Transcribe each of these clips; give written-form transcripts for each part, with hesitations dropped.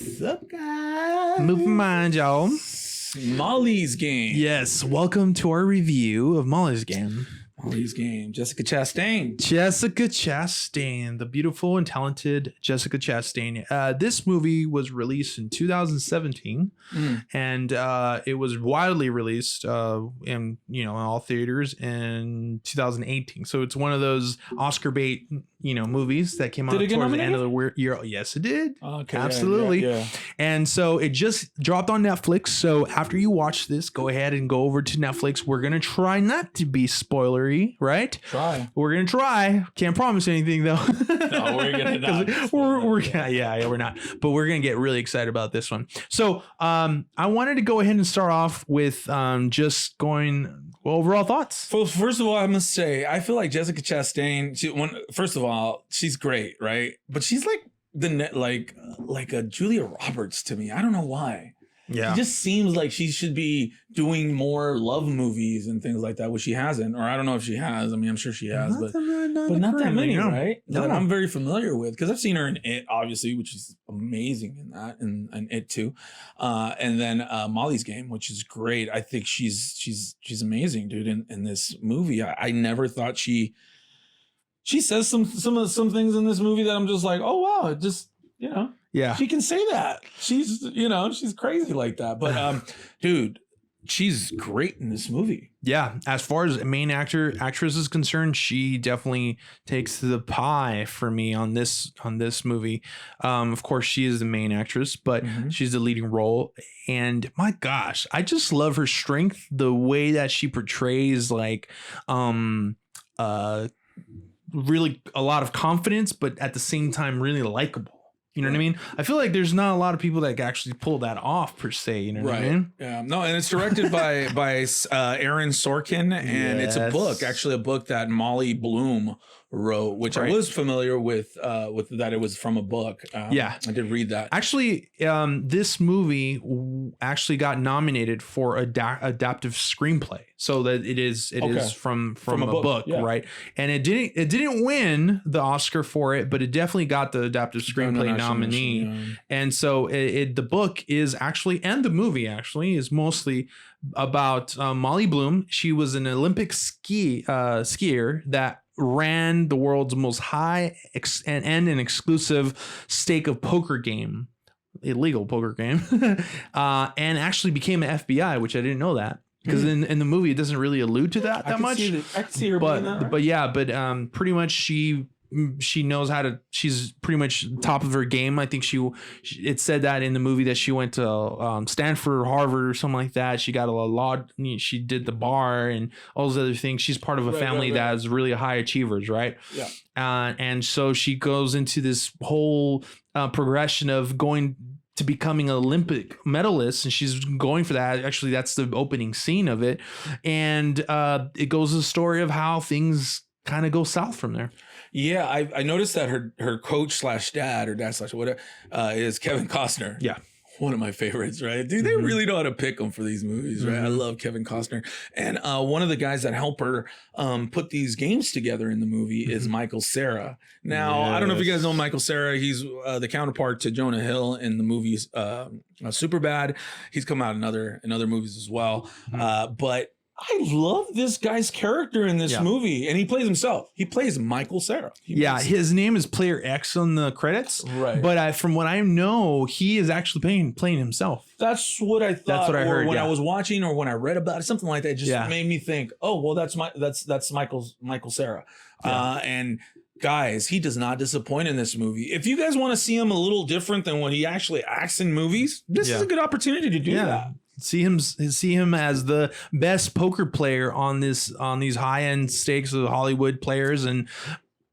What's up, guys? Moving mind, y'all. Molly's Game. Yes, welcome to our review of Molly's Game. Molly's Game. Jessica Chastain. Jessica Chastain, the beautiful and talented Jessica Chastain. This movie was released in 2017, and it was widely released in all theaters in 2018. So it's one of those Oscar bait movies that came out towards the end of the year. Yes, it did. Okay, absolutely. Yeah. And so it just dropped on Netflix. So after you watch this, go ahead and go over to Netflix. We're gonna try not to be spoilery, right? We're gonna try. Can't promise anything though. No, we're gonna not. We're not. But we're gonna get really excited about this one. So I wanted to go ahead and start off with just going overall thoughts. Well, first of all, I must say I feel like Jessica Chastain. First of all, she's great, right? But she's like like a Julia Roberts to me. I don't know why. Yeah, it just seems like she should be doing more love movies and things like that, which she hasn't, or I don't know if she has. I mean, I'm sure she has, but not that many, right? No. That I'm very familiar with because I've seen her in It, obviously, which is amazing in that, and It too, and then Molly's Game, which is great. I think she's amazing, dude. In this movie, I never thought she says some things in this movie that I'm just like, oh wow, it just yeah, she can say that. She's crazy like that. But dude, she's great in this movie. Yeah, as far as main actress is concerned, she definitely takes the pie for me on this movie. Of course, she is the main actress, but she's the leading role. And my gosh, I just love her strength, the way that she portrays like really a lot of confidence, but at the same time really likable. You know what I mean? I feel like there's not a lot of people that can actually pull that off per se. You know what I mean? Yeah. No, and it's directed by Aaron Sorkin, and it's a book that Molly Bloom wrote, which I was familiar with that it was from a book. I did read that. Actually, this movie actually got nominated for adaptive screenplay, so that it is from a book, right? And it didn't win the Oscar for it, but it definitely got the adaptive screenplay nominee. Yeah. And so the book is actually, and the movie actually is mostly about Molly Bloom. She was an Olympic skier that ran the world's most high and an exclusive stake of poker game, illegal poker game, and actually became an FBI, which I didn't know that. Because in the movie it doesn't really allude to that much. I can see her doing that, right? but pretty much she knows how to. She's pretty much top of her game. I think it said that in the movie that she went to Stanford, Harvard, or something like that. She got a law. She did the bar and all those other things. She's part of a family that is really high achievers, right? Yeah. And so she goes into this whole progression of going to becoming an Olympic medalist, and she's going for that. Actually, that's the opening scene of it, and it goes the story of how things kind of go south from there. Yeah, I noticed that her coach / dad or dad / whatever is Kevin Costner. Yeah. One of my favorites, right? Dude, they really know how to pick them for these movies, right? I love Kevin Costner. And one of the guys that help her put these games together in the movie is Michael Cera. Now, I don't know if you guys know Michael Cera. He's the counterpart to Jonah Hill in the movies Superbad. He's come out in other movies as well. But I love this guy's character in this movie, and he plays himself. He plays Michael Cera. His name is Player X on the credits, right? But from what I know, he is actually playing himself. That's what I thought. That's what I heard when I was watching, or when I read about it, something like that. It just made me think, oh, well, that's Michael Cera. And guys, he does not disappoint in this movie. If you guys want to see him a little different than what he actually acts in movies, this is a good opportunity to do that. See him as the best poker player on these high end stakes of Hollywood players and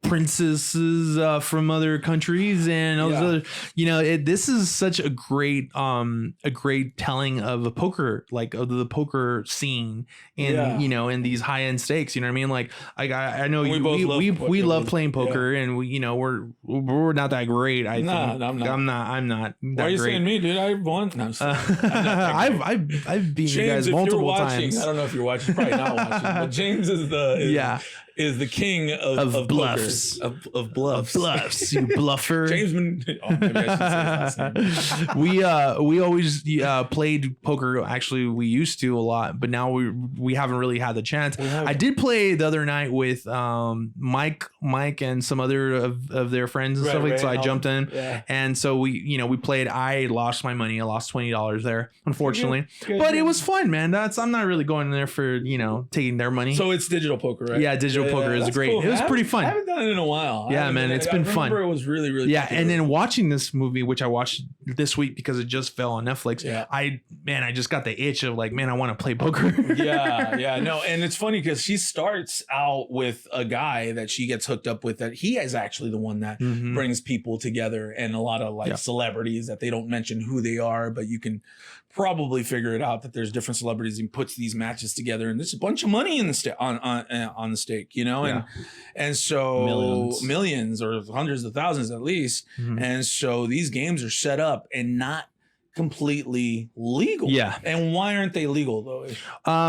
princesses from other countries and other, this is such a great telling of a poker, like of the poker scene in in these high end stakes. You know what I mean? Like I know we love playing poker, and we're not that great. I'm not. Why are you saying me, dude? I won. No, I've beaten you guys multiple times. I don't know if you're watching. Probably not watching. But James is is the king of bluffs. Of bluffs. Bluffs, you bluffer. Jamesman. Oh, maybe I should say his last name. We always played poker. Actually, we used to a lot, but now we haven't really had the chance. I did play the other night with Mike, and some other of their friends and stuff like that. So I jumped in, and so we played. I lost my money. I lost $20 there, unfortunately. But it was fun, man. I'm not really going there for taking their money. So it's digital poker, right? Yeah, digital poker is great. Cool. It was pretty fun. I haven't done it in a while. Yeah, man, it's been fun. It was really popular. And then watching this movie, which I watched this week because it just fell on Netflix. Yeah. I just got the itch of like, man, I want to play poker. No, and it's funny because she starts out with a guy that she gets hooked up with. That he is actually the one that brings people together, and a lot of celebrities that they don't mention who they are, but you can probably figure it out that there's different celebrities. He puts these matches together, and there's a bunch of money in the on the stake, and so millions or hundreds of thousands at least. And so these games are set up and not completely legal. Yeah. And why aren't they legal though?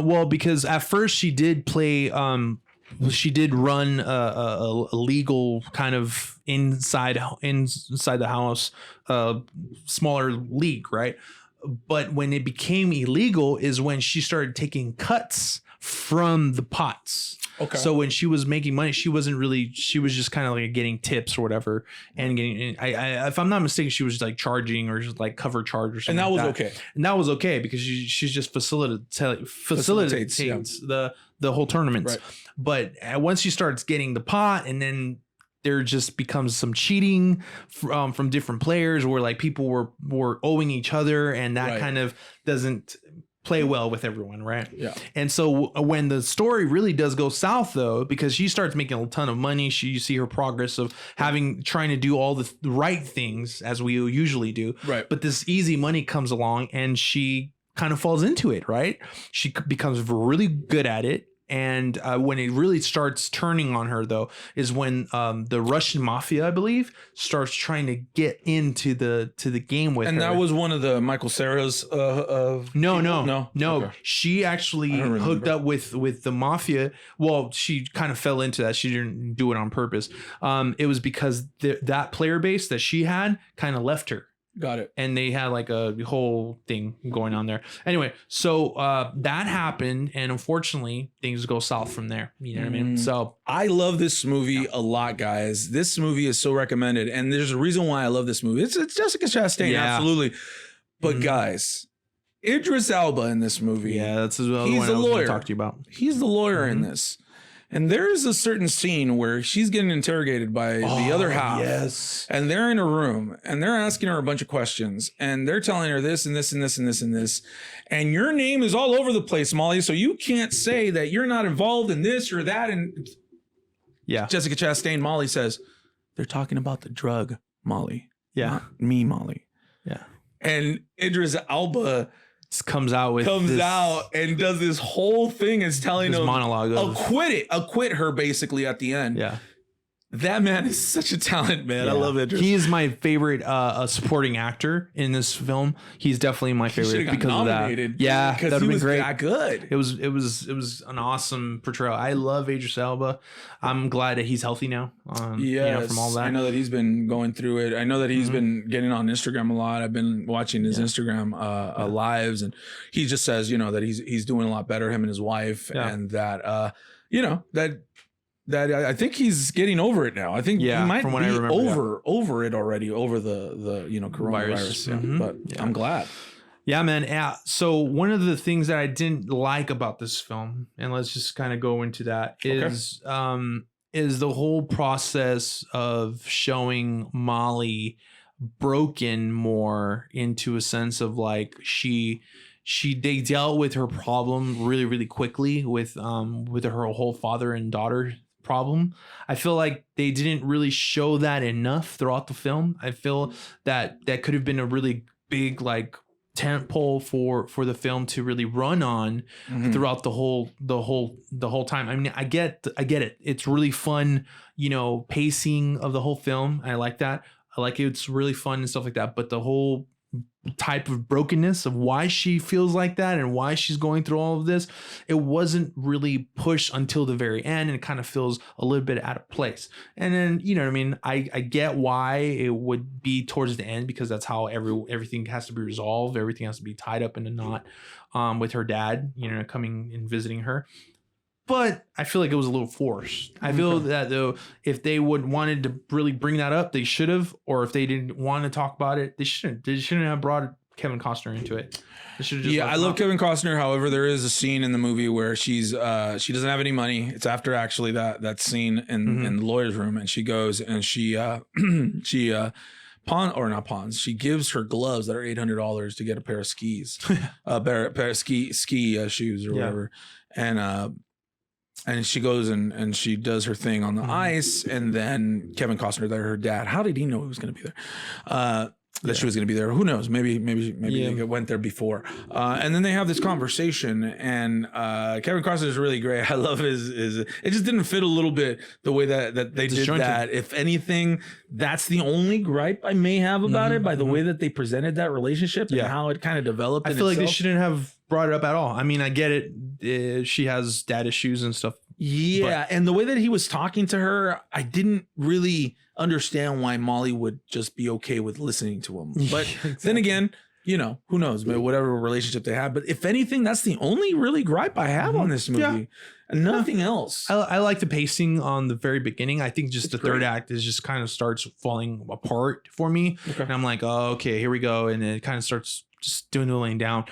Well, because at first she did play. She did run a legal kind of inside the house, smaller league, right? But when it became illegal is when she started taking cuts from the pots. Okay. So when she was making money, she was just kind of like getting tips or whatever, and getting. If I'm not mistaken, she was like charging or just like cover charge or something. And that was okay. And that was okay because she's just facilitates the whole tournaments. Right. But once she starts getting the pot, and then there just becomes some cheating from different players, where like people were owing each other, and that kind of doesn't play well with everyone, right? Yeah. And so when the story really does go south, though, because she starts making a ton of money, you see her progress of trying to do all the right things as we usually do. Right. But this easy money comes along, and she kind of falls into it, right? She becomes really good at it. And when it really starts turning on her, though, is when the Russian mafia, I believe, starts trying to get into the game with her. And that was one of the Michael Cera's. No. Okay. She actually hooked up with the mafia. Well, she kind of fell into that. She didn't do it on purpose. It was because that player base that she had kind of left her. Got it. And they had like a whole thing going on there. Anyway, so that happened, and unfortunately, things go south from there. You know what I mean? So I love this movie a lot, guys. This movie is so recommended, and there's a reason why I love this movie. It's Jessica Chastain, absolutely. But guys, Idris Elba in this movie. Yeah, that's the one I was going to talk to you about. He's the lawyer in this. And there is a certain scene where she's getting interrogated by the other half. Yes. And they're in a room, and they're asking her a bunch of questions, and they're telling her this and this and this and this and this. And your name is all over the place, Molly. So you can't say that you're not involved in this or that. And Jessica Chastain, Molly says, they're talking about the drug, Molly. Yeah. Not me, Molly. Yeah. And Idris Elba comes out and does this whole thing, is telling him monologue acquit her basically at the end. Yeah. That man is such a talent, man. Yeah. I love Idris. He is my favorite supporting actor in this film. He's definitely my favorite because of that. Yeah, that would have been great. That good. It was an awesome portrayal. I love Idris Elba. I'm glad that he's healthy now. From all that. I know that he's been going through it. I know that he's been getting on Instagram a lot. I've been watching his Instagram lives, and he just says, that he's doing a lot better, him and his wife, and that that I think he's getting over it now. I think he might be over it already, over the coronavirus. But I'm glad. Yeah, man. Yeah. So one of the things that I didn't like about this film, and let's just kind of go into that, is the whole process of showing Molly broken more, into a sense of like they dealt with her problem really, really quickly with her whole father and daughter problem. I feel like they didn't really show that enough throughout the film. I feel that could have been a really big like tent pole for the film to really run on throughout the whole time. I mean, I get it. It's really fun, pacing of the whole film. I like that. I like it's really fun and stuff like that. But the whole type of brokenness of why she feels like that and why she's going through all of this. It wasn't really pushed until the very end, and it kind of feels a little bit out of place. And then, you know what I mean? I get why it would be towards the end, because that's how everything has to be resolved. Everything has to be tied up in a knot with her dad, you know, coming and visiting her. But I feel like it was a little forced. I feel that, though, if they would wanted to really bring that up, they should have. Or if they didn't want to talk about it, they shouldn't. They shouldn't have brought Kevin Costner into it. I love Kevin Costner. However, there is a scene in the movie where she doesn't have any money. It's after actually that scene in the lawyer's room, and she goes and she gives her gloves that are $800 to get a pair of skis, a pair of ski shoes or whatever, and she goes and she does her thing on the ice, and then Kevin Costner, there, her dad. How did he know he was going to be there? That she was going to be there. Who knows? Maybe they went there before. And then they have this conversation, and Kevin Costner is really great. I love his. It just didn't fit a little bit the way that they did that. If anything, that's the only gripe I may have about it, by the way that they presented that relationship and how it kind of developed. I feel like they shouldn't have brought it up at all. I mean, I get it. She has dad issues and stuff. Yeah, and the way that he was talking to her, I didn't really understand why Molly would just be okay with listening to him. But then again, you know, who knows, whatever relationship they have. But if anything, that's the only really gripe I have on this movie. And nothing else. I like the pacing on the very beginning. I think just the third act is just kind of starts falling apart for me. Okay. And I'm like, oh, okay, here we go. And it kind of starts just dwindling down.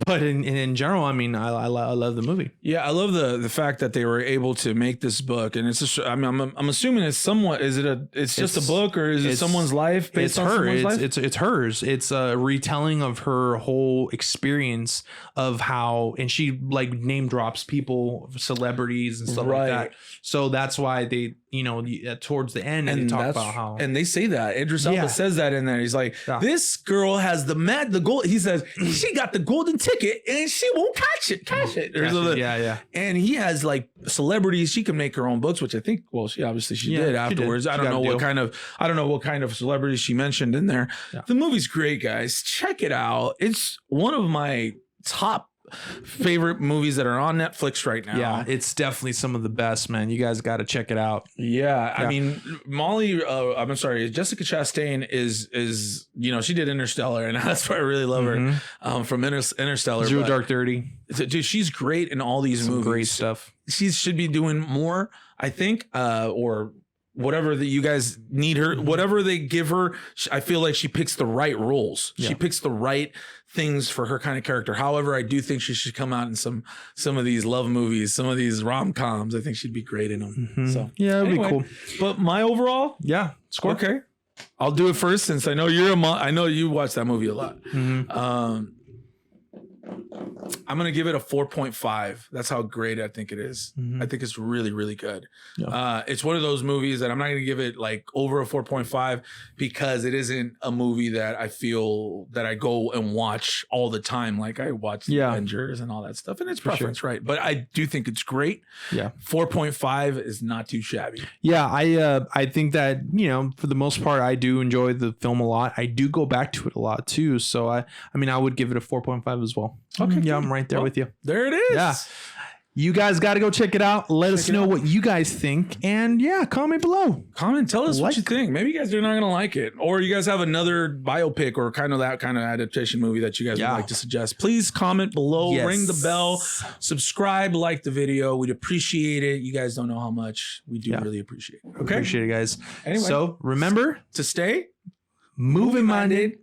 But in general, I mean, I love the movie. Yeah, I love the fact that they were able to make this book, and it's just, I mean, I'm assuming it's somewhat. It's just a book, or is it someone's life based on someone's life? It's hers. It's a retelling of her whole experience of how, and she like name drops people, celebrities and stuff like that. So that's why they, you know, towards the end, and they talk about how, and they say that Idris Elba says that in there. He's like, this girl has the gold. He says she got the golden ticket and she won't cash it. And he has like celebrities. She can make her own books, which I think, well, she did afterwards. I don't know what kind of celebrities she mentioned in there. The movie's great, guys. Check it out. It's one of my top favorite movies that are on Netflix right now. Yeah, it's definitely some of the best, man. You guys got to check it out. I mean, I'm sorry, Jessica Chastain is you know, she did Interstellar, and that's why I really love her from Interstellar. Zero Dark 30. Dude, she's great in all these movies. Great stuff. She should be doing more, I think, or whatever that you guys need her, whatever they give her, I feel like she picks the right roles. She picks the right things for her kind of character. However, I do think she should come out in some of these love movies, some of these rom-coms. I think she'd be great in them. So it'd be cool. But my overall, score. Okay, I'll do it first since I know I know you watch that movie a lot. I'm going to give it a 4.5. That's how great I think it is. I think it's really, really good. It's one of those movies that I'm not going to give it like over a 4.5 because it isn't a movie that I feel that I go and watch all the time. Like I watch the Avengers and all that stuff, and it's preference, right? But I do think it's great. 4.5 is not too shabby. I think that, you know, for the most part, I do enjoy the film a lot. I do go back to it a lot too. So I mean, I would give it a 4.5 as well. Okay. Yeah, I'm right there with you. There it is. Yeah. You guys got to go check it out. Let us know what you guys think. And comment below. Tell us what you think. Maybe you guys are not going to like it. Or you guys have another biopic or kind of that kind of adaptation movie that you guys would like to suggest. Please comment below. Ring the bell. Subscribe. Like the video. We'd appreciate it. You guys don't know how much we do really appreciate it. Okay. Appreciate it, guys. Anyway. So remember to stay movie minded.